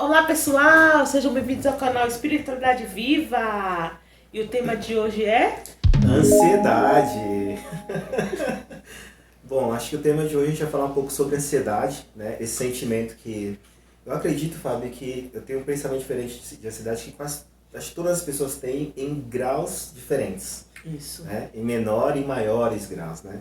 Olá pessoal, sejam bem-vindos ao canal Espiritualidade Viva. E o tema de hoje é? Ansiedade. Bom, acho que o tema de hoje a gente vai falar um pouco sobre ansiedade, né? Esse sentimento que eu acredito, Fábio, que eu tenho um pensamento diferente de ansiedade que acho que todas as pessoas têm em graus diferentes. Isso. Né? Em menor e maiores graus, né?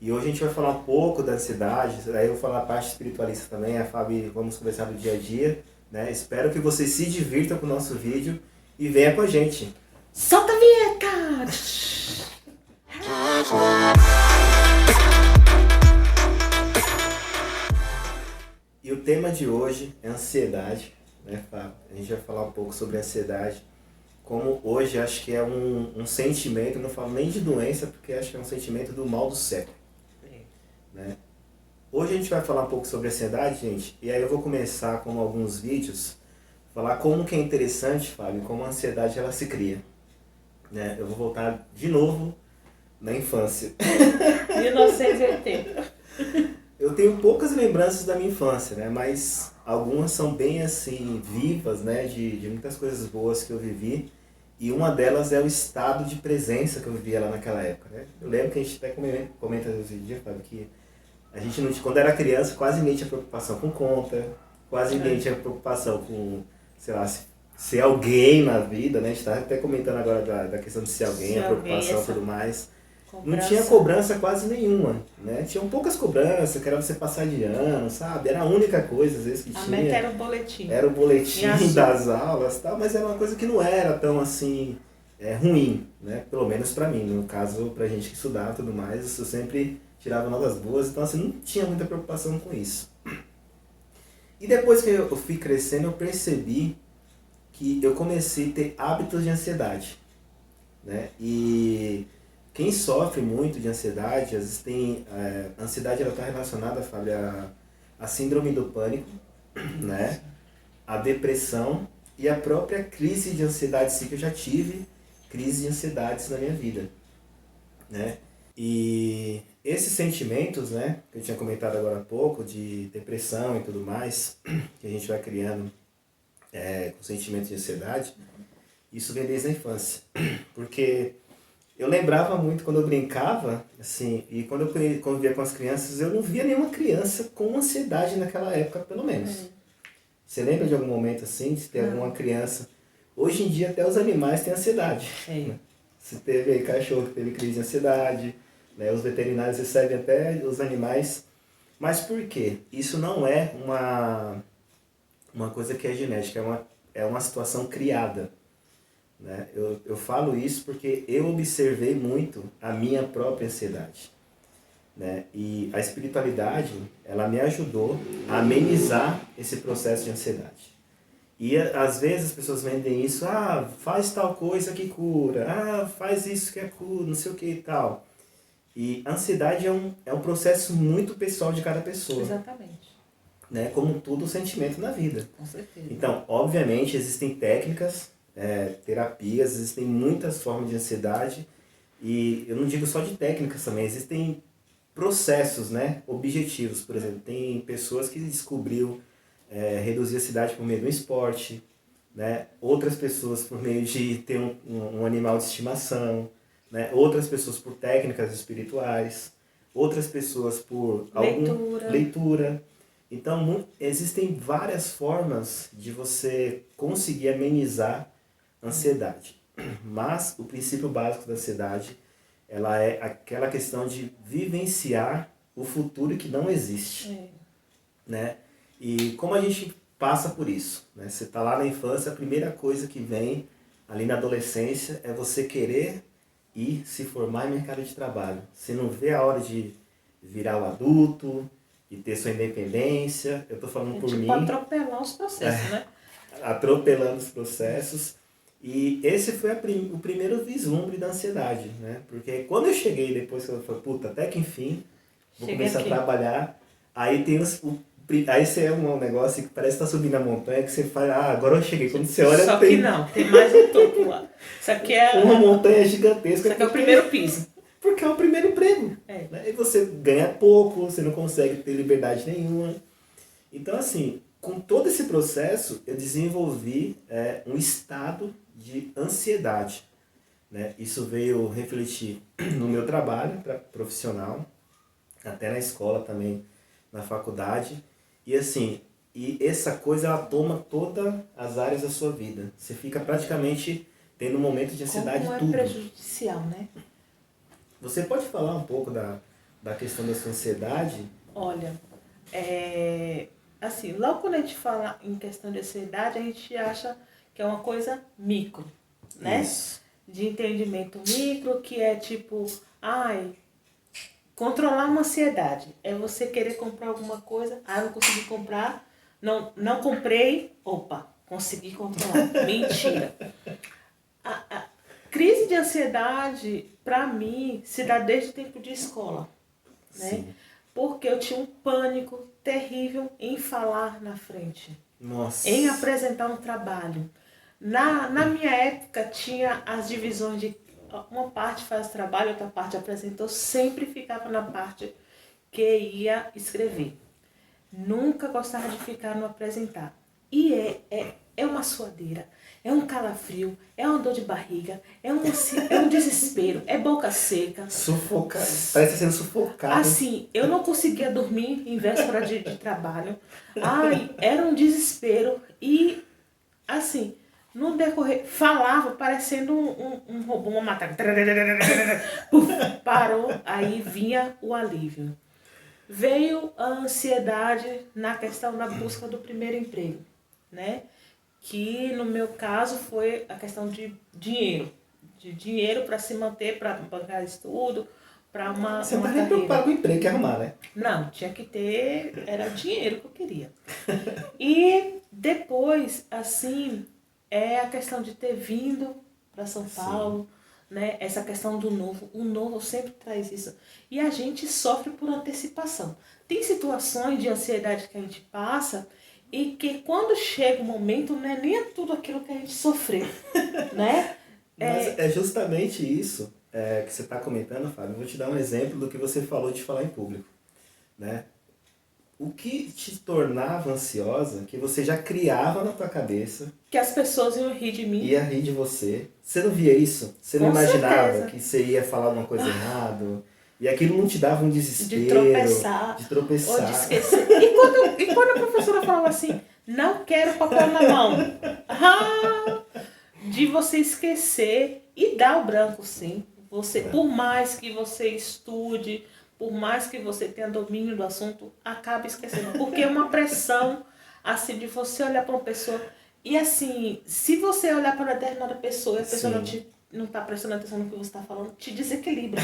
E hoje a gente vai falar um pouco da ansiedade, aí eu vou falar a parte espiritualista também, a Fábio, vamos conversar do dia a dia, né? Espero que vocês se divirtam com o nosso vídeo e venha com a gente. Solta a vinheta! E o tema de hoje é ansiedade, né, Fábio? A gente vai falar um pouco sobre ansiedade, como hoje acho que é um sentimento, não falo nem de doença, porque acho que é um sentimento do mal do século. Né? Hoje a gente vai falar um pouco sobre ansiedade, gente, e aí eu vou começar com alguns vídeos, falar como que é interessante, Fábio, como a ansiedade ela se cria. Né? Eu vou voltar de novo na infância. 1980. Eu tenho poucas lembranças da minha infância, né? Mas algumas são bem assim vivas, né? De muitas coisas boas que eu vivi. E uma delas é o estado de presença que eu vivia lá naquela época, né? Eu lembro que a gente até comenta hoje em dia, Fábio, que a gente não, quando era criança quase ninguém tinha preocupação com conta, quase ninguém tinha preocupação com, sei lá, ser alguém na vida, né? A gente está até comentando agora da questão de ser alguém, a preocupação e tudo mais. Não tinha cobrança quase nenhuma, né? Tinham poucas cobranças, que era você passar de ano, sabe? Era a única coisa, às vezes, que tinha. A meta era o boletim. Era o boletim das aulas e tal, mas era uma coisa que não era tão, assim, ruim, né? Pelo menos pra mim. No caso, pra gente que estudava e tudo mais, eu sempre tirava notas boas, então, assim, não tinha muita preocupação com isso. E depois que eu fui crescendo, eu percebi que eu comecei a ter hábitos de ansiedade, né? E quem sofre muito de ansiedade, às vezes tem... A ansiedade está relacionada, Fábio, a síndrome do pânico, né? A depressão e a própria crise de ansiedade, sim, que eu já tive crise de ansiedades na minha vida, né? E esses sentimentos, né, que eu tinha comentado agora há pouco, de depressão e tudo mais, que a gente vai criando com sentimento de ansiedade, isso vem desde a infância, porque eu lembrava muito quando eu brincava, assim, e quando eu convivia com as crianças, eu não via nenhuma criança com ansiedade naquela época, pelo menos. Você lembra de algum momento assim, de ter alguma criança? Hoje em dia até os animais têm ansiedade. Né? Se teve aí cachorro que teve crise de ansiedade, né? Os veterinários recebem até os animais. Mas por quê? Isso não é uma coisa que é genética, é uma situação criada. Né? Eu falo isso porque eu observei muito a minha própria ansiedade. Né? E a espiritualidade, ela me ajudou a amenizar esse processo de ansiedade. E às vezes as pessoas vendem isso, faz tal coisa que cura, faz isso que é cura, não sei o que e tal. E a ansiedade é um processo muito pessoal de cada pessoa. Exatamente. Né? Como todo sentimento na vida. Com certeza. Então, obviamente, existem técnicas, terapias, existem muitas formas de ansiedade. E eu não digo só de técnicas também, existem processos, né, objetivos. Por exemplo, tem pessoas que descobriu reduzir a ansiedade por meio do esporte, né? Outras pessoas por meio de ter um animal de estimação, né? Outras pessoas por técnicas espirituais, outras pessoas por leitura. Então, existem várias formas de você conseguir amenizar a ansiedade. Mas o princípio básico da ansiedade, ela é aquela questão de vivenciar o futuro que não existe. Né? E como a gente passa por isso? Né? Você está lá na infância, a primeira coisa que vem ali na adolescência é você querer ir se formar em mercado de trabalho. Você não vê a hora de virar o adulto, de ter sua independência. Eu estou falando por mim. Atropelar os processos, né? Atropelando os processos. E esse foi o primeiro vislumbre da ansiedade, né? Porque quando eu cheguei, depois que eu falei, puta, até que enfim, vou começar a trabalhar, aí tem aí você é um negócio que parece que tá subindo a montanha, que você fala, agora eu cheguei. Quando você olha, só que não, tem mais um topo lá. Isso aqui é uma montanha gigantesca. Isso aqui é o primeiro piso. Porque é o primeiro emprego. Né? E você ganha pouco, você não consegue ter liberdade nenhuma. Então, assim, com todo esse processo, eu desenvolvi um estado de ansiedade, né? Isso veio refletir no meu trabalho profissional, até na escola também, na faculdade. E assim, essa coisa ela toma todas as áreas da sua vida. Você fica praticamente tendo um momento de ansiedade Como é tudo. prejudicial, né? Você pode falar um pouco da questão da sua ansiedade? Olha, assim, logo quando a gente fala em questão de ansiedade, a gente acha que é uma coisa micro, né? Isso. De entendimento micro, que é tipo, controlar uma ansiedade. É você querer comprar alguma coisa, não consegui comprar, não comprei, opa, consegui controlar. Mentira. A crise de ansiedade, pra mim, se dá desde o tempo de escola, né? Sim. Porque eu tinha um pânico terrível em falar na frente. Nossa. Em apresentar um trabalho. Na minha época tinha as divisões de uma parte faz trabalho, outra parte apresenta. Eu sempre ficava na parte que ia escrever. Nunca gostava de ficar no apresentar. E é uma suadeira, é um calafrio, é uma dor de barriga, é um desespero, é boca seca. Sufocado. Parece sendo sufocado. Assim, eu não conseguia dormir em véspera de trabalho. Era um desespero. E, assim, no decorrer, falava parecendo um robô, uma matraca. Puf, parou, aí vinha o alívio. Veio a ansiedade na questão da busca do primeiro emprego, né? Que no meu caso foi a questão de dinheiro. De dinheiro para se manter, para bancar estudo, para uma Você não tá nem carreira. preocupado com o emprego que arrumar, né? Não, tinha que ter, era dinheiro que eu queria. E depois, assim, é a questão de ter vindo para São Paulo, né? Essa questão do novo. O novo sempre traz isso. E a gente sofre por antecipação. Tem situações de ansiedade que a gente passa e que quando chega o momento não é nem tudo aquilo que a gente sofreu, né? Mas é justamente isso que você está comentando, Fábio. Eu vou te dar um exemplo do que você falou de falar em público, né? O que te tornava ansiosa, que você já criava na tua cabeça... Que as pessoas iam rir de mim. Ia rir de você. Você não via isso? Você não Com imaginava certeza. que você ia falar alguma coisa errada? E aquilo não te dava um desespero? De tropeçar. De tropeçar. Ou de esquecer. E quando a professora falava assim, não quero papel na mão. De você esquecer e dar o branco, sim. Por mais que você estude, por mais que você tenha domínio do assunto, acaba esquecendo. Porque é uma pressão, assim, de você olhar para uma pessoa. E assim, se você olhar para uma determinada pessoa e a pessoa não está prestando atenção no que você está falando, te desequilibra.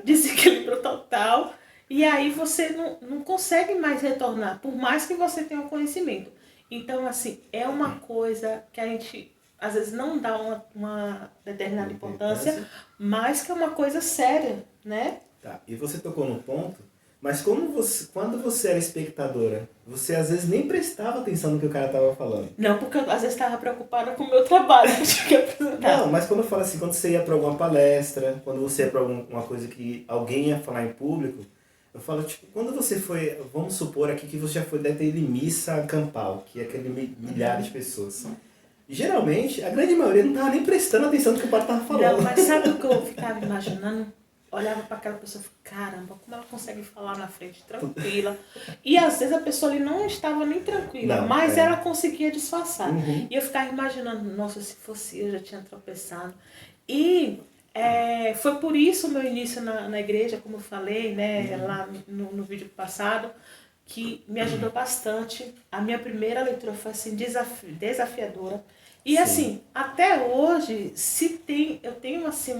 Desequilíbrio total. E aí você não consegue mais retornar, por mais que você tenha o conhecimento. Então, assim, é uma coisa que a gente, às vezes, não dá uma determinada importância, mas que é uma coisa séria, né? Tá, e você tocou no ponto, mas quando você era espectadora, você às vezes nem prestava atenção no que o cara estava falando. Não, porque eu às vezes estava preocupada com o meu trabalho que eu tinha que apresentar. Não, mas quando eu falo assim, quando você ia para alguma palestra, quando você ia para alguma coisa que alguém ia falar em público, eu falo, tipo, quando você foi, vamos supor aqui que você já foi, deve ter ido em missa campal, que é aquele milhares de pessoas. Geralmente, a grande maioria não estava nem prestando atenção no que o padre estava falando. Não, mas sabe o que eu ficava imaginando? Olhava para aquela pessoa e falava, caramba, como ela consegue falar na frente tranquila. E às vezes a pessoa ali não estava nem tranquila, mas ela conseguia disfarçar. E eu ficava imaginando, nossa, se fosse eu já tinha tropeçado. E foi por isso o meu início na igreja, como eu falei, né, lá no vídeo passado, que me ajudou bastante. A minha primeira leitura foi assim, desafiadora. E assim, até hoje, eu tenho assim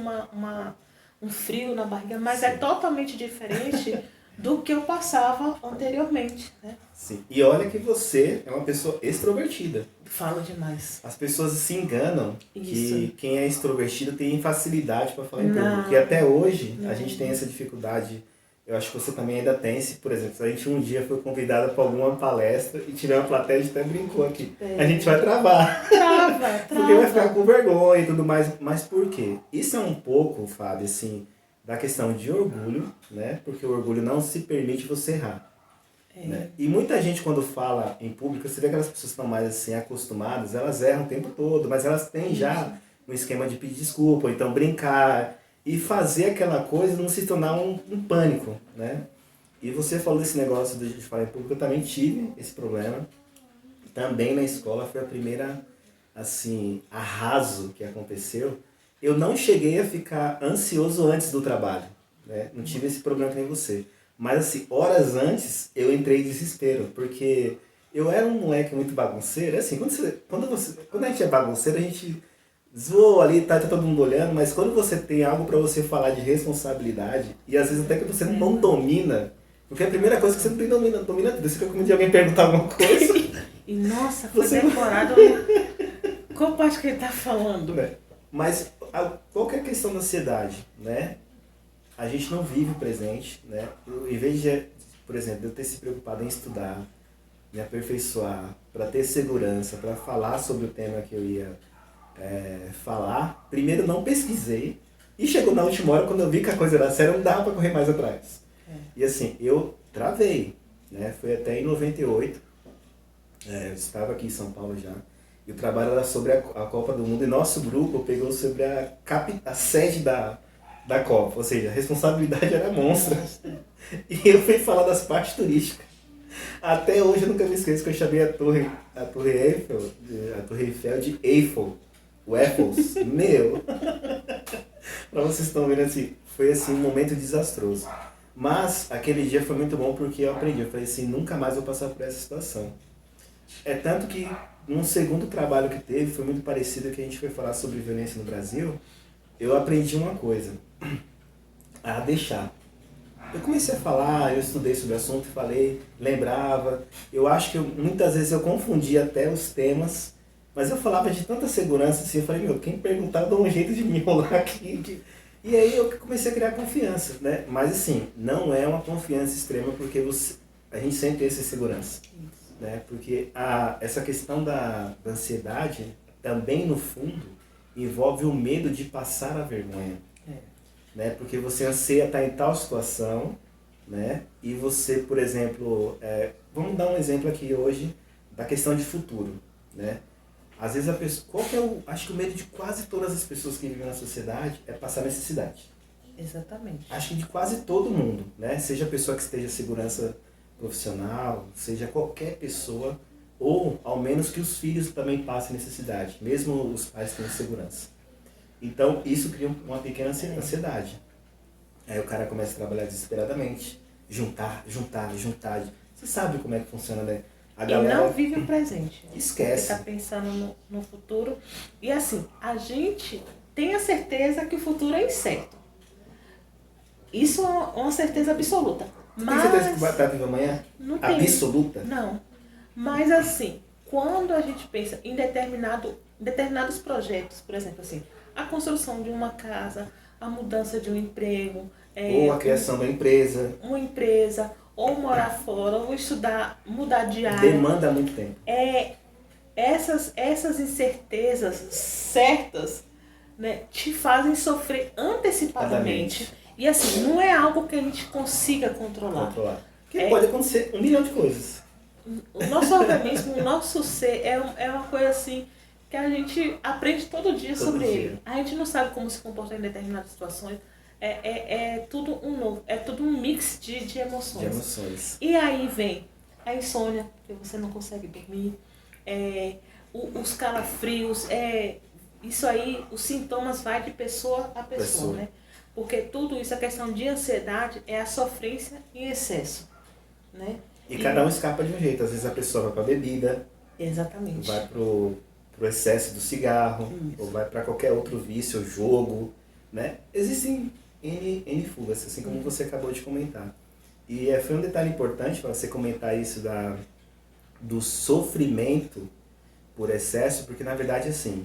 um frio na barriga, mas é totalmente diferente do que eu passava anteriormente, né? Sim. E olha que você é uma pessoa extrovertida. Falo demais. As pessoas se enganam que quem é extrovertido tem facilidade para falar em público. Não. E até hoje a gente tem essa dificuldade. Eu acho que você também ainda tem, por exemplo, se a gente um dia foi convidada para alguma palestra e tiver uma plateia, a gente até brincou aqui. A gente vai travar. Trava. Porque vai ficar com vergonha e tudo mais. Mas por quê? Isso é um pouco, Fábio, assim, da questão de orgulho, né? Porque o orgulho não se permite você errar. Né? E muita gente, quando fala em público, você vê aquelas pessoas que estão mais assim, acostumadas, elas erram o tempo todo, mas elas têm já um esquema de pedir desculpa, ou então brincar e fazer aquela coisa não se tornar um pânico, né? E você falou desse negócio de falar em público, eu também tive esse problema. Também na escola foi a primeira, assim, arraso que aconteceu. Eu não cheguei a ficar ansioso antes do trabalho, né? Não tive esse problema que nem você. Mas assim, horas antes eu entrei em desespero, porque eu era um moleque muito bagunceiro. Assim, quando a gente é bagunceiro, a gente zoou ali, tá todo mundo olhando, mas quando você tem algo para você falar de responsabilidade, e às vezes até que você não domina, porque a primeira coisa que você não domina tudo. Você fica com medo de alguém perguntar alguma coisa. E nossa, foi decorado. Qual parte que ele tá falando? Mas qual que é a questão da ansiedade, né? A gente não vive o presente, né? Em vez de, por exemplo, eu ter se preocupado em estudar, me aperfeiçoar, para ter segurança, para falar sobre o tema que eu ia falar, primeiro não pesquisei, e chegou na última hora, quando eu vi que a coisa era séria, não dava para correr mais atrás. E assim, eu travei, né? Foi até em 98, eu estava aqui em São Paulo já, e o trabalho era sobre a Copa do Mundo, e nosso grupo pegou sobre a sede da Copa, ou seja, a responsabilidade era monstra. E eu fui falar das partes turísticas. Até hoje eu nunca me esqueço que eu chamei a Torre Eiffel de Eiffel. O Eiffels. Meu! Pra vocês estão vendo assim, foi assim um momento desastroso. Mas aquele dia foi muito bom porque eu aprendi. Eu falei assim, nunca mais vou passar por essa situação. É tanto que num segundo trabalho que teve, foi muito parecido, que a gente foi falar sobre violência no Brasil, eu aprendi uma coisa, a deixar. Eu comecei a falar, eu estudei sobre o assunto, falei, lembrava. Eu acho que muitas vezes eu confundia até os temas, mas eu falava de tanta segurança assim, eu falei, quem perguntar eu dou um jeito de me enrolar aqui. E aí eu comecei a criar confiança, né? Mas assim, não é uma confiança extrema, porque a gente sempre tem essa segurança. Né? Porque essa questão da ansiedade, também no fundo, envolve o medo de passar a vergonha. Né? Porque você anseia estar em tal situação, né? E você, por exemplo, vamos dar um exemplo aqui hoje da questão de futuro. Né? Às vezes a pessoa, acho que o medo de quase todas as pessoas que vivem na sociedade é passar necessidade. Exatamente. Acho que de quase todo mundo, né? Seja a pessoa que esteja em segurança profissional, seja qualquer pessoa, ou ao menos que os filhos também passem necessidade, mesmo os pais têm segurança. Então isso cria uma pequena ansiedade. Aí o cara começa a trabalhar desesperadamente, juntar. Você sabe como é que funciona, né? A galera... E não vive o presente. Esquece. Você está pensando no futuro. E assim, a gente tem a certeza que o futuro é incerto. Isso é uma certeza absoluta. Mas... Tem certeza que vai estar vivo amanhã? Não tem. Absoluta? Não. Mas assim, quando a gente pensa em determinados projetos, por exemplo, assim, a construção de uma casa, a mudança de um emprego, ou a criação da empresa. Uma empresa, ou morar fora, ou estudar, mudar de área. Demanda muito tempo. Essas incertezas certas, né, te fazem sofrer antecipadamente. E assim, não é algo que a gente consiga controlar. Porque pode acontecer 1 milhão de coisas. O nosso organismo, o nosso ser é uma coisa assim que a gente aprende todo dia sobre ele. A gente não sabe como se comportar em determinadas situações. É tudo um novo, é tudo um mix de emoções. E aí vem a insônia, que você não consegue dormir, os calafrios, isso aí, os sintomas vai de pessoa a pessoa, né? Porque tudo isso, a questão de ansiedade, é a sofrência em excesso, né? E cada um escapa de um jeito. Às vezes a pessoa vai para a bebida. Exatamente. Vai pro excesso do cigarro. Isso. Ou vai para qualquer outro vício, jogo, né? Existem N fugas, assim como você acabou de comentar. E foi um detalhe importante para você comentar isso do sofrimento por excesso, porque na verdade assim,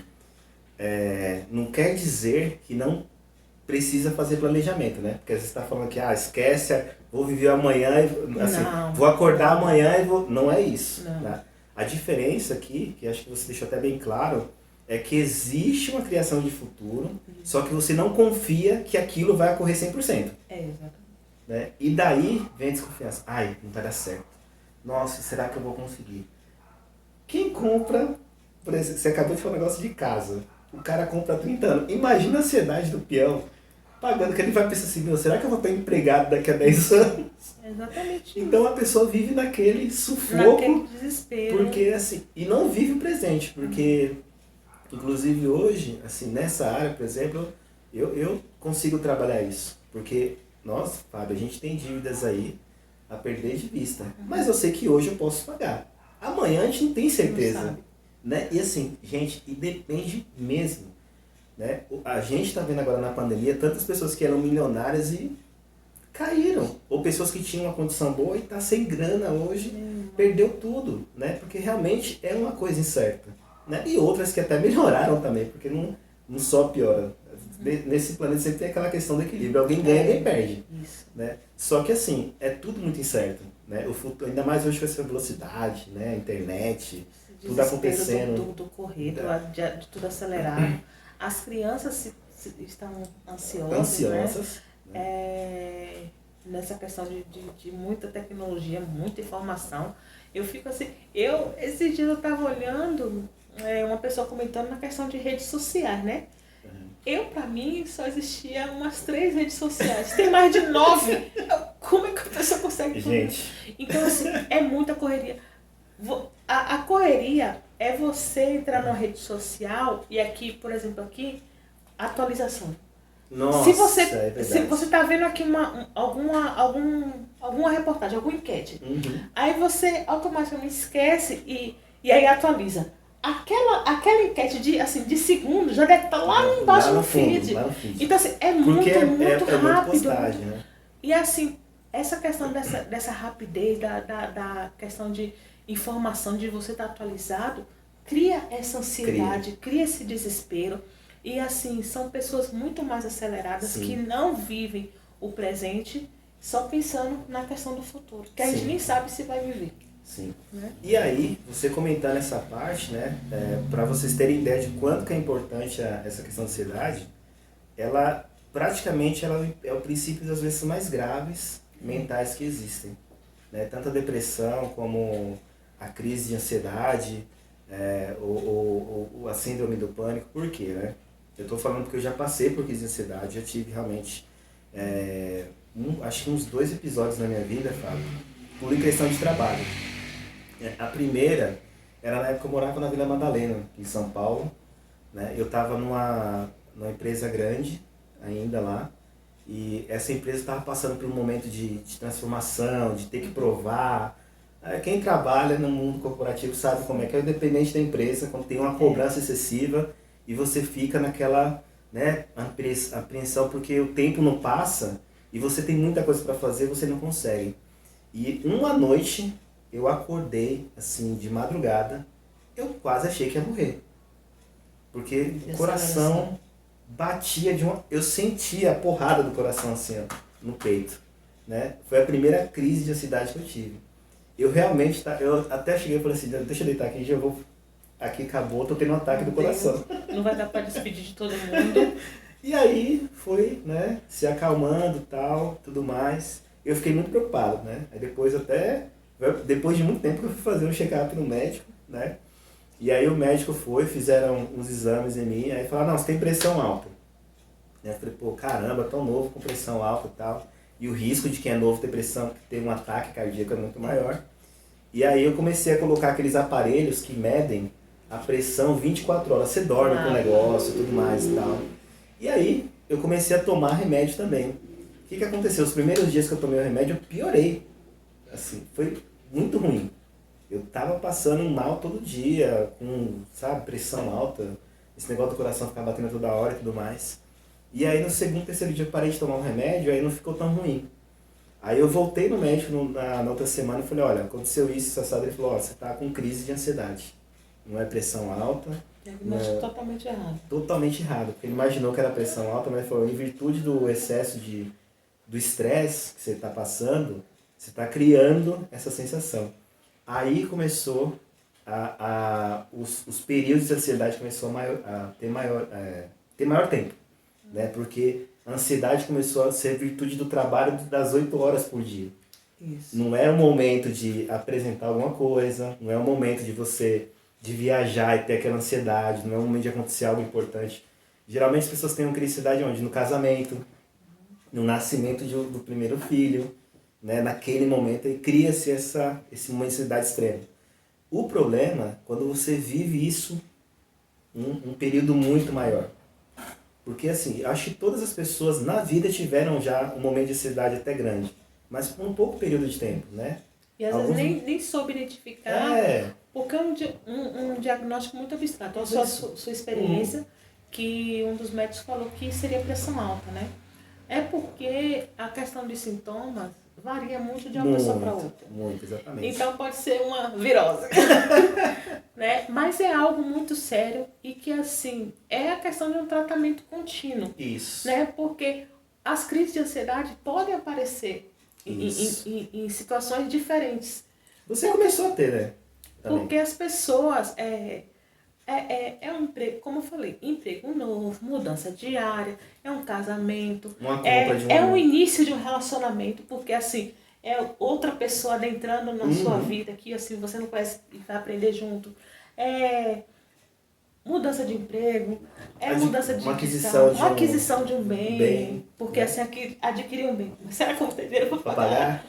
não quer dizer que não precisa fazer planejamento, né? Porque às vezes você está falando que, esquece, vou viver amanhã, assim, vou acordar amanhã e vou... Não é isso. Né? A diferença aqui, que acho que você deixou até bem claro, é que existe uma criação de futuro, só que você não confia que aquilo vai ocorrer 100%. Exatamente. Né? E daí vem a desconfiança. Não vai dar certo. nossa, será que eu vou conseguir? Quem compra, por exemplo, você acabou de falar um negócio de casa, o cara compra há 30 anos. Imagina a ansiedade do peão pagando, que ele vai pensar assim, meu, será que eu vou estar empregado daqui a 10 anos? É exatamente Então isso. a pessoa vive naquele sufoco, Naquele desespero. porque assim, e não vive o presente, porque inclusive hoje, assim, nessa área, por exemplo, eu consigo trabalhar isso, porque nós, Fábio, a gente tem dívidas aí a perder de vista, mas eu sei que hoje eu posso pagar. Amanhã a gente não tem certeza, né? E assim, gente, e depende mesmo, né? A gente está vendo agora na pandemia tantas pessoas que eram milionárias e caíram, ou pessoas que tinham uma condição boa e tá sem grana hoje, perdeu tudo, né? Porque realmente é uma coisa incerta, né? E outras que até melhoraram também, porque não só piora. Nesse planeta sempre tem aquela questão do equilíbrio, alguém ganha, alguém perde, né? Só que assim, é tudo muito incerto, né? O futuro, ainda mais hoje com essa velocidade, né? A internet, tudo acontecendo. Do correr, de tudo acelerado. As crianças estão ansiosas, né? Nessa questão de muita tecnologia, muita informação. Eu fico assim, esses dias eu estava olhando uma pessoa comentando na questão de redes sociais, né? Pra mim, só existia umas 3 redes sociais. Tem mais de 9. Como é que a pessoa consegue tudo? Gente. Então, assim, é muita correria. A correria é você entrar numa rede social e aqui, por exemplo, atualização. Nossa, se você tá vendo aqui alguma reportagem, alguma enquete, aí você automaticamente esquece e aí atualiza. Aquela enquete de segundo já deve estar lá embaixo no feed. Então, assim, é muito rápido. Postagem, né? E assim, essa questão dessa rapidez, da questão de informação, de você estar atualizado, cria essa ansiedade, cria esse desespero. E assim, são pessoas muito mais aceleradas que não vivem o presente só pensando na questão do futuro, que a gente nem sabe se vai viver. Sim. Né? E aí, você comentando essa parte, né, para vocês terem ideia de quanto que é importante essa questão da ansiedade, ela praticamente é o princípio das doenças mais graves mentais que existem. Né? Tanto a depressão como a crise de ansiedade, ou a síndrome do pânico. Por quê? Né? Eu estou falando porque eu já passei por crise de ansiedade, já tive realmente, acho que uns 2 episódios na minha vida, Fábio, por questão de trabalho. A primeira era na época que eu morava na Vila Madalena, em São Paulo. Né? Eu estava numa empresa grande ainda lá, e essa empresa estava passando por um momento de transformação, de ter que provar. Quem trabalha no mundo corporativo sabe como é que é, independente da empresa, quando tem uma cobrança excessiva e você fica naquela, né, apreensão, porque o tempo não passa e você tem muita coisa para fazer, você não consegue. E uma noite eu acordei, assim, de madrugada, eu quase achei que ia morrer. Porque o coração batia eu sentia a porrada do coração assim, ó, no peito. Né? Foi a primeira crise de ansiedade que eu tive. Eu realmente, eu até cheguei e falei assim, deixa eu deitar aqui, já vou... Aqui acabou, tô tendo um ataque do coração. Não vai dar para despedir de todo mundo. E aí foi, né, se acalmando e tal, tudo mais. Eu fiquei muito preocupado, né? Aí depois de muito tempo que eu fui fazer um check-up no médico, né? E aí o médico fizeram uns exames em mim, aí falaram, não, você tem pressão alta. Eu falei, pô, caramba, tão novo com pressão alta e tal. E o risco de quem é novo ter um ataque cardíaco é muito maior. E aí eu comecei a colocar aqueles aparelhos que medem a pressão 24 horas. Você dorme com o negócio e tudo mais e tal. E aí eu comecei a tomar remédio também. O que aconteceu? Os primeiros dias que eu tomei o remédio, eu piorei. Assim, foi muito ruim. Eu tava passando mal todo dia, com, sabe, pressão alta. Esse negócio do coração ficar batendo toda hora e tudo mais. E aí no segundo, terceiro dia eu parei de tomar o remédio, aí não ficou tão ruim. Aí eu voltei no médico na outra semana e falei, olha, aconteceu isso, assado. Ele falou, você tá com crise de ansiedade. Não é pressão alta. Totalmente errado. Totalmente errado, porque ele imaginou que era pressão alta, mas foi em virtude do excesso do estresse que você está passando, você está criando essa sensação. Aí começou os períodos de ansiedade começou a ter maior tempo, né? Porque a ansiedade começou a ser virtude do trabalho das 8 horas por dia. Isso. Não é o momento de apresentar alguma coisa, não é o momento de você de viajar e ter aquela ansiedade, não é o momento de acontecer algo importante. Geralmente as pessoas têm uma crise de ansiedade onde? No casamento, no nascimento do primeiro filho, né? Naquele momento aí cria-se uma ansiedade extrema. O problema é quando você vive isso um período muito maior. Porque assim, acho que todas as pessoas na vida tiveram já um momento de ansiedade até grande, mas por um pouco período de tempo, né? E às vezes nem soube identificar, porque é um diagnóstico muito abstrato. A sua experiência, que um dos médicos falou que seria pressão alta, né? É porque a questão de sintomas varia muito de uma pessoa para outra. Muito, exatamente. Então pode ser uma virose. Né? Mas é algo muito sério e que, assim, é a questão de um tratamento contínuo. Isso. Né? Porque as crises de ansiedade podem aparecer em situações diferentes. Você começou a ter, né? Também. Porque as pessoas... É um emprego, como eu falei, emprego novo, mudança diária, é um casamento, é o início de um relacionamento, porque assim, é outra pessoa adentrando na sua vida que assim, você não conhece e vai aprender junto. É mudança de emprego, mudança de aquisição de um bem, porque assim, adquirir um bem. Mas será que eu vou ter dinheiro para pagar?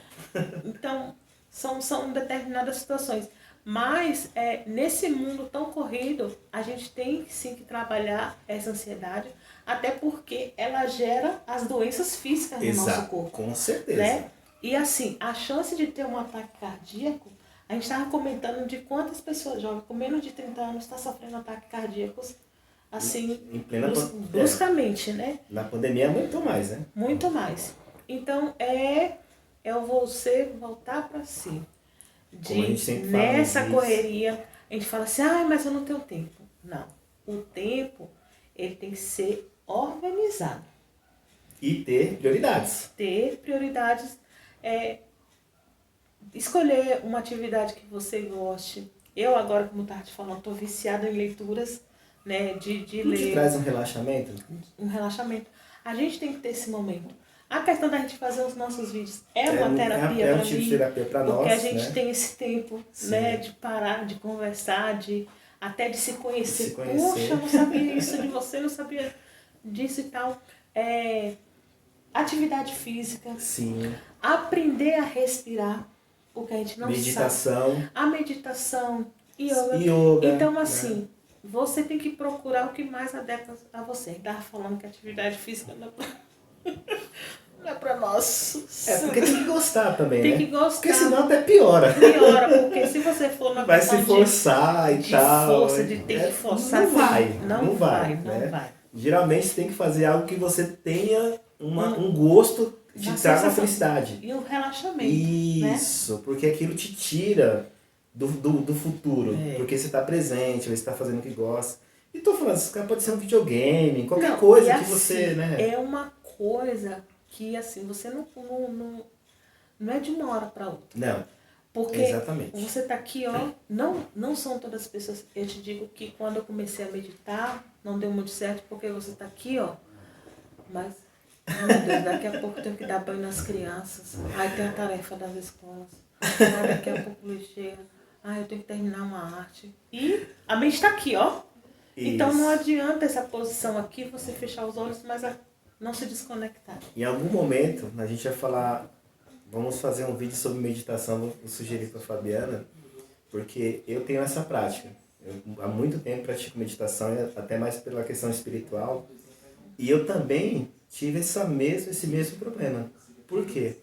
Então, são determinadas situações. Mas, nesse mundo tão corrido, a gente tem sim que trabalhar essa ansiedade, até porque ela gera as doenças físicas no nosso corpo. Com certeza. Né? E assim, a chance de ter um ataque cardíaco, a gente estava comentando de quantas pessoas jovens com menos de 30 anos estão sofrendo ataques cardíacos, assim, em plena bruscamente, né? Na pandemia, muito mais, né? Muito mais. Então, você voltar para si. Nessa correria, a gente fala assim, mas eu não tenho tempo. Não. O tempo, ele tem que ser organizado. E ter prioridades. Ter prioridades. Escolher uma atividade que você goste. Eu agora, como estava te falando, estou viciada em leituras, né, de ler. Te traz um relaxamento? Um relaxamento. A gente tem que ter esse momento. A questão da gente fazer os nossos vídeos é uma terapia para mim. Tipo de terapia para nós, porque a gente tem esse tempo, né, de parar, de conversar, até de se conhecer. Poxa, eu não sabia isso de você, não sabia disso e tal. Atividade física. Sim. Aprender a respirar, porque a gente não sabe. A meditação, yoga. Então, assim, você tem que procurar o que mais adequa a você. Estava falando que atividade física não é pra nós. Porque tem que gostar também, tem né? Tem que gostar. Porque senão até piora. Porque se você for na vai se forçar e tal. Força, de ter que forçar. Não vai. Geralmente você tem que fazer algo que você tenha um gosto de trazer uma felicidade. E um relaxamento. Isso, né? Porque aquilo te tira do futuro. Porque você está presente, você está fazendo o que gosta. E tô falando, isso pode ser um videogame, qualquer coisa que assim, você, né? É uma coisa que assim, você não é de uma hora para outra. Não. Porque exatamente. Você tá aqui, não são todas as pessoas. Eu te digo que quando eu comecei a meditar, não deu muito certo, porque você tá aqui, mas, meu Deus, daqui a pouco eu tenho que dar banho nas crianças. Aí tem a tarefa das escolas. Aí daqui a pouco lixeira. Eu tenho que terminar uma arte. E a mente tá aqui, Isso. Então não adianta essa posição aqui, você fechar os olhos, mas não se desconectar. Em algum momento, a gente vai falar, vamos fazer um vídeo sobre meditação, vou sugerir para a Fabiana, porque eu tenho essa prática. Eu há muito tempo pratico meditação, até mais pela questão espiritual, e eu também tive esse mesmo problema. Por quê?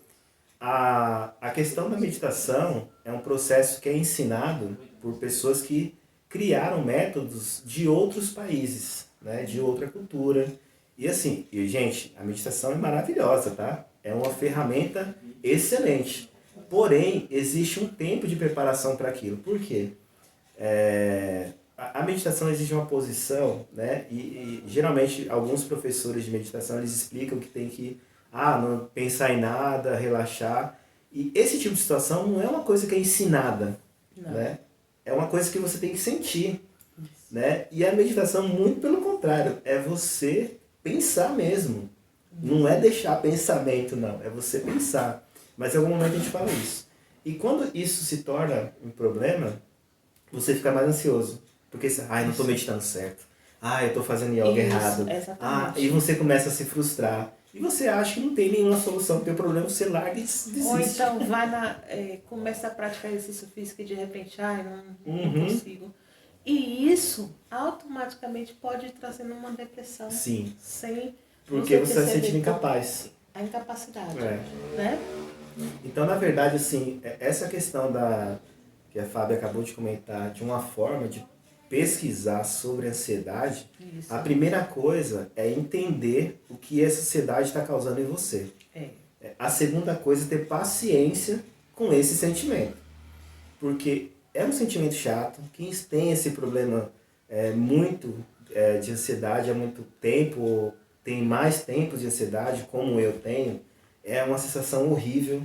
A questão da meditação é um processo que é ensinado por pessoas que criaram métodos de outros países, né, de outra cultura. E assim, gente, a meditação é maravilhosa, tá? É uma ferramenta excelente. Porém, existe um tempo de preparação para aquilo. Por quê? A meditação exige uma posição, né? E geralmente alguns professores de meditação eles explicam que tem que não pensar em nada, relaxar. E esse tipo de situação não é uma coisa que é ensinada, né? É uma coisa que você tem que sentir, né? E a meditação, muito pelo contrário, é você pensar mesmo. Não é deixar pensamento, não. É você pensar. Mas em algum momento a gente fala isso. E quando isso se torna um problema, você fica mais ansioso. Porque você, não estou meditando certo. Eu estou fazendo yoga errado. E você começa a se frustrar. E você acha que não tem nenhuma solução para o teu problema, você larga e desiste. Ou então começa a praticar exercício físico e de repente, não consigo. E isso automaticamente pode ir trazendo uma depressão. Sim. Sem porque você está se sentindo incapaz. A incapacidade. Né? Então, na verdade, assim, essa questão que a Fábia acabou de comentar, de uma forma de pesquisar sobre ansiedade, a primeira coisa é entender o que essa ansiedade está causando em você. A segunda coisa é ter paciência com esse sentimento. Porque é um sentimento chato. Quem tem esse problema de ansiedade há muito tempo, tem mais tempo de ansiedade, como eu tenho, é uma sensação horrível.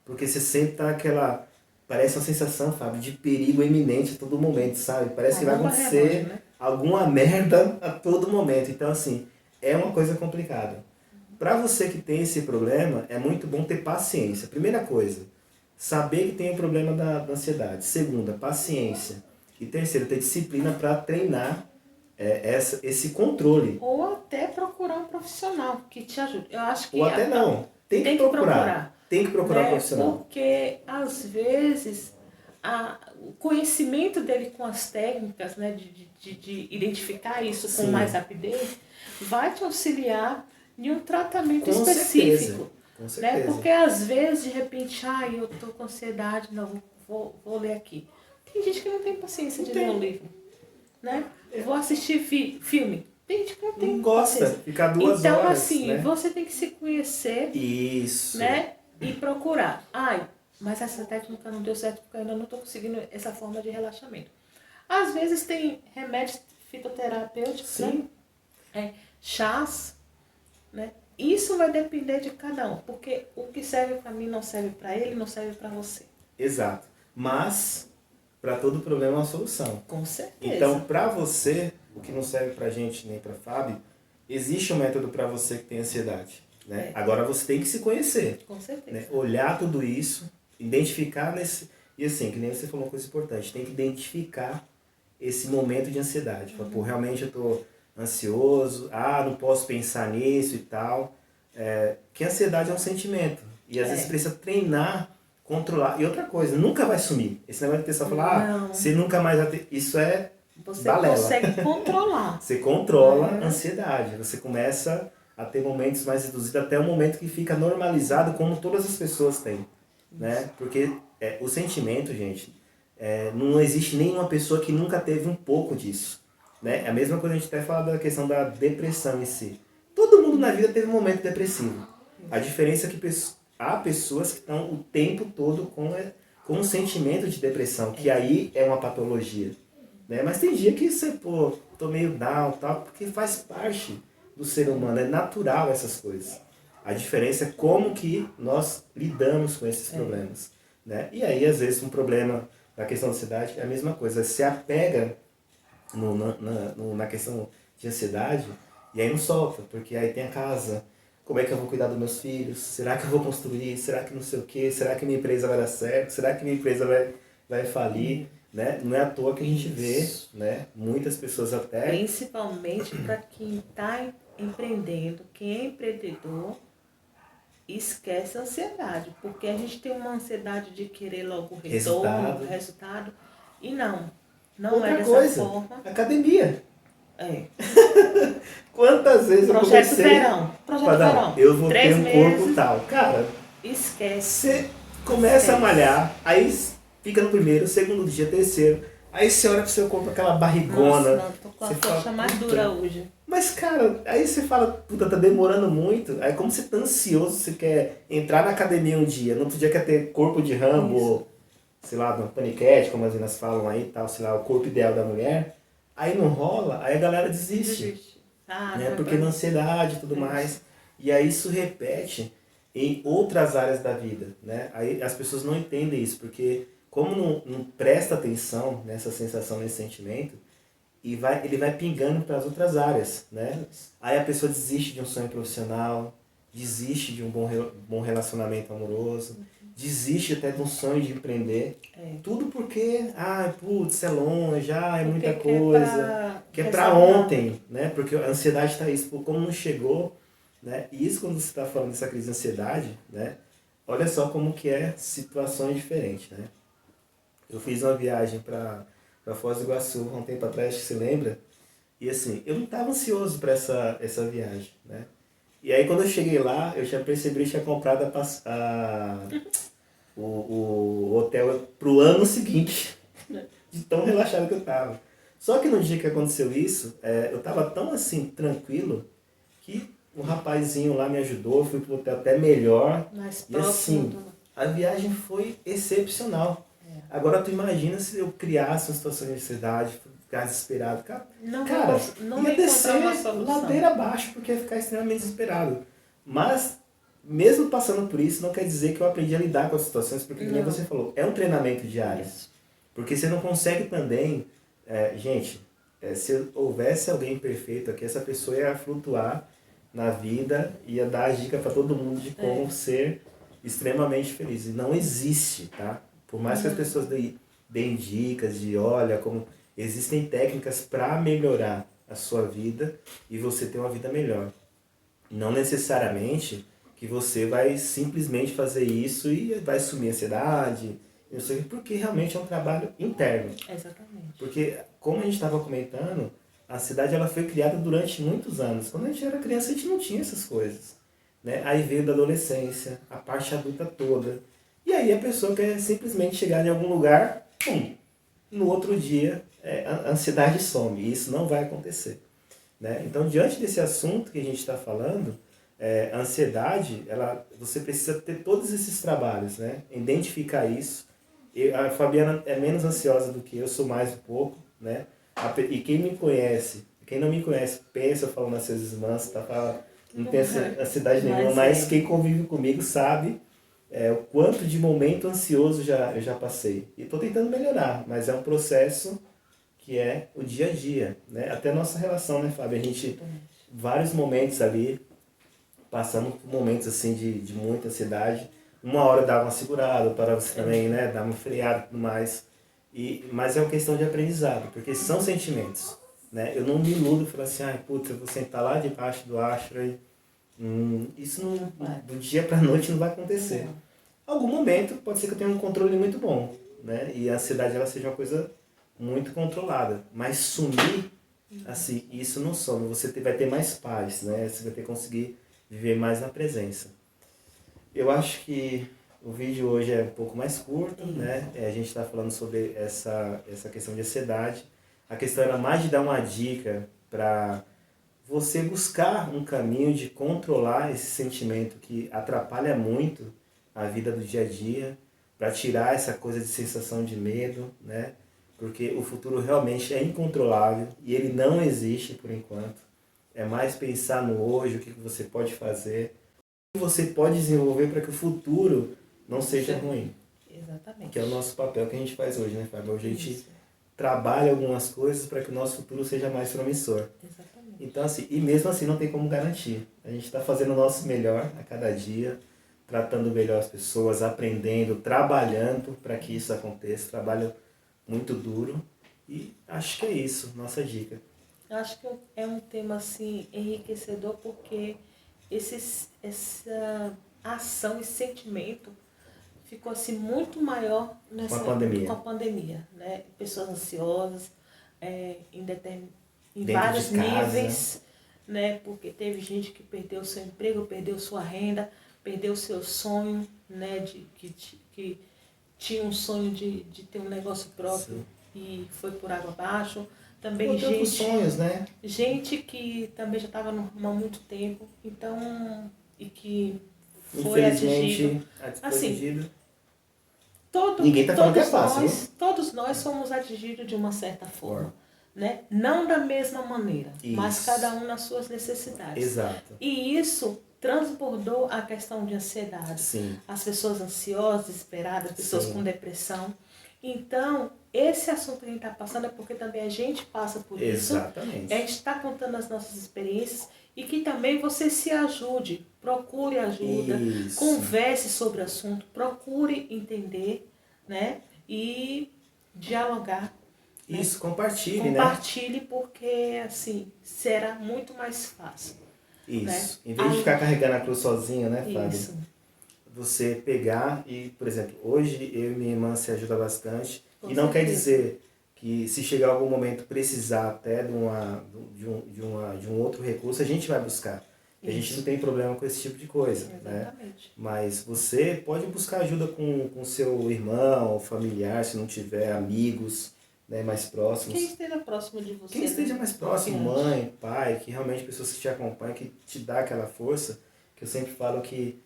Porque você sempre tá parece uma sensação, Fábio, de perigo iminente a todo momento, sabe? Parece que vai acontecer alguma merda a todo momento. Então, assim, é uma coisa complicada. Para você que tem esse problema, é muito bom ter paciência. Primeira coisa, saber que tem o problema da ansiedade. Segunda, paciência. E terceiro, ter disciplina para treinar esse controle. Ou até procurar um profissional que te ajude. Eu acho que Ou até não. Tem que procurar. Tem que procurar um profissional. Porque, às vezes, o conhecimento dele com as técnicas, né, de identificar isso com mais rapidez, vai te auxiliar em um tratamento específico. Com certeza. Né? Porque, às vezes, de repente, eu estou com ansiedade, não, vou ler aqui. Tem gente que não tem paciência de ler um livro. Né? Vou assistir filme. Tem gente que não gosta, ficar 2 horas. Então, assim, né? você tem que se conhecer. Isso. Né? E procurar. Mas essa técnica não deu certo porque eu ainda não estou conseguindo essa forma de relaxamento. Às vezes tem remédios fitoterapêuticos, né? Chás, né? Isso vai depender de cada um, porque o que serve para mim não serve para ele, não serve para você. Exato. Mas para todo problema é uma solução. Com certeza. Então, para você, o que não serve pra gente nem pra Fábio, existe um método para você que tem ansiedade. Né? Agora você tem que se conhecer. Com certeza. Né? Olhar tudo isso, identificar nesse... E assim, que nem você falou uma coisa importante, tem que identificar esse momento de ansiedade. Falar, realmente eu tô ansioso, não posso pensar nisso e tal. Que a ansiedade é um sentimento. E às vezes precisa treinar, controlar. E outra coisa, nunca vai sumir. Esse negócio de pessoa falar, você nunca mais vai ter... Isso é você balela. Consegue controlar. Você controla a ansiedade. Você começa a ter momentos mais reduzidos até o momento que fica normalizado como todas as pessoas têm. Né? Porque o sentimento, gente, não existe nenhuma pessoa que nunca teve um pouco disso. Né? É a mesma coisa a gente até fala da questão da depressão em si. Todo mundo na vida teve um momento depressivo. A diferença é que há pessoas que estão o tempo todo com um sentimento de depressão, que aí é uma patologia. Né? Mas tem dia que você, tô meio down, tal, porque faz parte do ser humano, é natural essas coisas. A diferença é como que nós lidamos com esses problemas. Né? E aí, às vezes, um problema da questão da ansiedade é a mesma coisa. Você apega na questão de ansiedade e aí não solta, porque aí tem a casa. Como é que eu vou cuidar dos meus filhos? Será que eu vou construir? Será que não sei o quê? Será que minha empresa vai dar certo? Será que minha empresa vai falir? Né? Não é à toa que a gente vê, né? Muitas pessoas até... Principalmente para quem está empreendendo, quem é empreendedor, esquece a ansiedade. Porque a gente tem uma ansiedade de querer logo resultado. E não Outra é dessa coisa, forma. Academia. Quantas vezes eu comecei... Projeto verão. Eu vou ter um corpo tal. Cara, esquece. Você começa a malhar, aí fica no primeiro, segundo dia, terceiro. Aí você olha pro seu corpo, aquela barrigona. Nossa, não, tô com a coxa mais dura hoje. Mas, cara, aí você fala, puta, tá demorando muito. Aí como você tá ansioso, você quer entrar na academia um dia, no outro dia quer ter corpo de Rambo, ou, sei lá, uma paniquete, como as meninas falam aí, tal, sei lá, o corpo ideal da mulher. Aí não rola, aí a galera desiste. Né? Porque na ansiedade e tudo mais. E aí isso repete em outras áreas da vida. Né? Aí as pessoas não entendem isso, porque como não presta atenção nessa sensação, nesse sentimento, ele vai pingando para as outras áreas. Né? Aí a pessoa desiste de um sonho profissional, desiste de um bom relacionamento amoroso. desiste até de um sonho de empreender. Tudo porque, putz, é longe, é muita coisa. Que é para ontem, né? Porque a ansiedade está isso, como não chegou, né? E isso quando você está falando dessa crise de ansiedade, né? Olha só como que é situações diferentes, né? Eu fiz uma viagem para Foz do Iguaçu há um tempo atrás, que você lembra? E assim, eu não estava ansioso para essa viagem, né? E aí quando eu cheguei lá, eu já percebi que eu tinha comprado o hotel pro ano seguinte, de tão relaxado que eu tava. Só que no dia que aconteceu isso, eu tava tão assim, tranquilo, que um rapazinho lá me ajudou, fui pro hotel até melhor. Mais e assim, a viagem foi excepcional. Agora tu imagina se eu criasse uma situação de ansiedade, ficar desesperado. Não ia descer ladeira abaixo, porque ia ficar extremamente desesperado. Mas, mesmo passando por isso, não quer dizer que eu aprendi a lidar com as situações, porque como você falou, é um treinamento diário. Porque você não consegue também... gente, se houvesse alguém perfeito aqui, essa pessoa ia flutuar na vida, ia dar a dica para todo mundo de como ser extremamente feliz. E não existe, tá? Por mais que as pessoas deem dicas de, olha, como existem técnicas para melhorar a sua vida e você ter uma vida melhor. Não necessariamente que você vai simplesmente fazer isso e vai sumir a ansiedade, não sei, porque realmente é um trabalho interno. Exatamente. Porque, como a gente estava comentando, a ansiedade ela foi criada durante muitos anos. Quando a gente era criança, a gente não tinha essas coisas. Né? Aí veio da adolescência, a parte adulta toda. E aí a pessoa quer simplesmente chegar em algum lugar, no outro dia a ansiedade some. E isso não vai acontecer. Né? Então, diante desse assunto que a gente está falando, a ansiedade, você precisa ter todos esses trabalhos, né? Identificar isso. A Fabiana é menos ansiosa do que eu, sou mais um pouco. Né? E quem me conhece, quem não me conhece, pensa falando às vezes manso, não tem ansiedade nenhuma, mas quem convive comigo sabe o quanto de momento ansioso eu já passei. E estou tentando melhorar, mas é um processo que é o dia a dia. Né? Até a nossa relação, né, Fábio? A gente, vários momentos ali, passamos por momentos assim de muita ansiedade. Uma hora dava uma segurada, para você também, né, dar uma freada e tudo mais. Mas é uma questão de aprendizado, porque são sentimentos. Né? Eu não me iludo e falo assim, putz, eu vou sentar lá debaixo do ashray. Isso do dia para a noite não vai acontecer. Algum momento pode ser que eu tenha um controle muito bom, né? E a ansiedade ela seja uma coisa muito controlada. Mas sumir, assim, isso não some. Você vai ter mais paz, né? Você vai ter que conseguir viver mais na presença. Eu acho que o vídeo hoje é um pouco mais curto, né? A gente está falando sobre essa questão de ansiedade. A questão era mais de dar uma dica para você buscar um caminho de controlar esse sentimento que atrapalha muito a vida do dia a dia, para tirar essa coisa de sensação de medo, né? Porque o futuro realmente é incontrolável e ele não existe por enquanto. É mais pensar no hoje, o que você pode fazer, o que você pode desenvolver para que o futuro não seja ruim. Exatamente. Que é o nosso papel que a gente faz hoje, né, Fábio? Hoje a gente trabalha algumas coisas para que o nosso futuro seja mais promissor. Exatamente. Então, assim, e mesmo assim não tem como garantir. A gente está fazendo o nosso melhor a cada dia, tratando melhor as pessoas, aprendendo, trabalhando para que isso aconteça. Trabalho muito duro. E acho que é isso, nossa dica. Eu acho que é um tema assim enriquecedor porque essa ação e sentimento ficou assim muito maior com a pandemia, né? Pessoas ansiosas, em vários níveis, né? Porque teve gente que perdeu seu emprego, perdeu sua renda, perdeu seu sonho, né? Que tinha um sonho de ter um negócio próprio. Sim. E foi por água abaixo. Também sonhos, né? Gente que também já estava há muito tempo, então, e que foi infelizmente atingido. Assim, ninguém está falando que é fácil. Todos nós somos atingidos de uma certa forma. Né? Não da mesma maneira, mas cada um nas suas necessidades. Exato. E isso transbordou a questão de ansiedade. Sim. As pessoas ansiosas, desesperadas, pessoas com depressão. Então, esse assunto que a gente está passando é porque também a gente passa por isso. Exatamente. A gente está contando as nossas experiências e que também você se ajude procure ajuda, Isso. converse sobre o assunto, procure entender, né? E dialogar. Isso, né? compartilhe, Compartilhe, porque assim será muito mais fácil. Isso. Né? Em vez de ficar carregando a cruz sozinho, né, Fábio? Isso. Você pegar e, por exemplo, hoje eu e minha irmã se ajuda bastante. Com e não certeza. quer dizer que se chegar algum momento precisar até de um outro recurso, a gente vai buscar. A gente não tem problema com esse tipo de coisa. Exatamente. Né? Mas você pode buscar ajuda com seu irmão, familiar, se não tiver amigos, né, mais próximos. Quem esteja próximo de você. Quem esteja mais próximo, Confiante. mãe, pai, que realmente pessoas que te acompanham, que te dá aquela força, que eu sempre falo que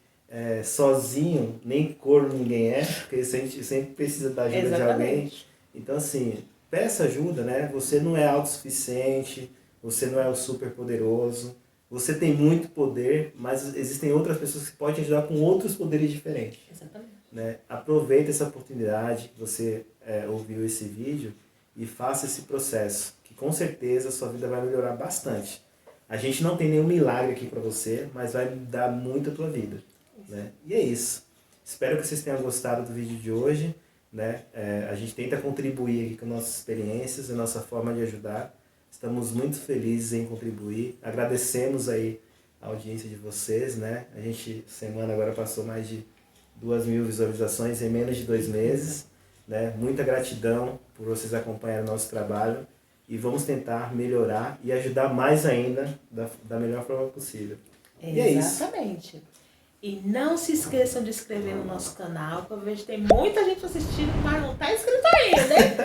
sozinho nem corno ninguém é, porque a gente sempre precisa da ajuda de alguém. Então assim, peça ajuda, né? Você não é autossuficiente, você não é o super poderoso, você tem muito poder, mas existem outras pessoas que podem te ajudar com outros poderes diferentes. Exatamente. Né? Aproveita essa oportunidade que você ouviu esse vídeo e faça esse processo, que com certeza a sua vida vai melhorar bastante. A gente não tem nenhum milagre aqui para você, mas vai mudar muito a tua vida. Né? E é isso. Espero que vocês tenham gostado do vídeo de hoje. Né? A gente tenta contribuir aqui com nossas experiências e nossa forma de ajudar. Estamos muito felizes em contribuir. Agradecemos aí a audiência de vocês. Né? A gente, semana agora, passou mais de 2.000 visualizações em menos de 2 meses. Né? Muita gratidão por vocês acompanharem o nosso trabalho. E vamos tentar melhorar e ajudar mais ainda da melhor forma possível. E é isso. Exatamente. E não se esqueçam de se inscrever no nosso canal, que eu vejo que tem muita gente assistindo, mas não está inscrito ainda, né?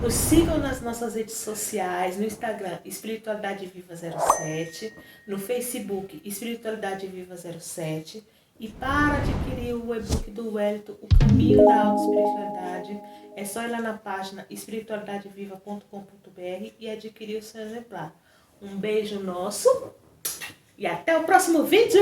Nos sigam nas nossas redes sociais, no Instagram, Espiritualidade Viva 07, no Facebook, Espiritualidade Viva 07. E para adquirir o e-book do Wellington, O Caminho da Autoespiritualidade, é só ir lá na página espiritualidadeviva.com.br e adquirir o seu exemplar. Um beijo nosso e até o próximo vídeo!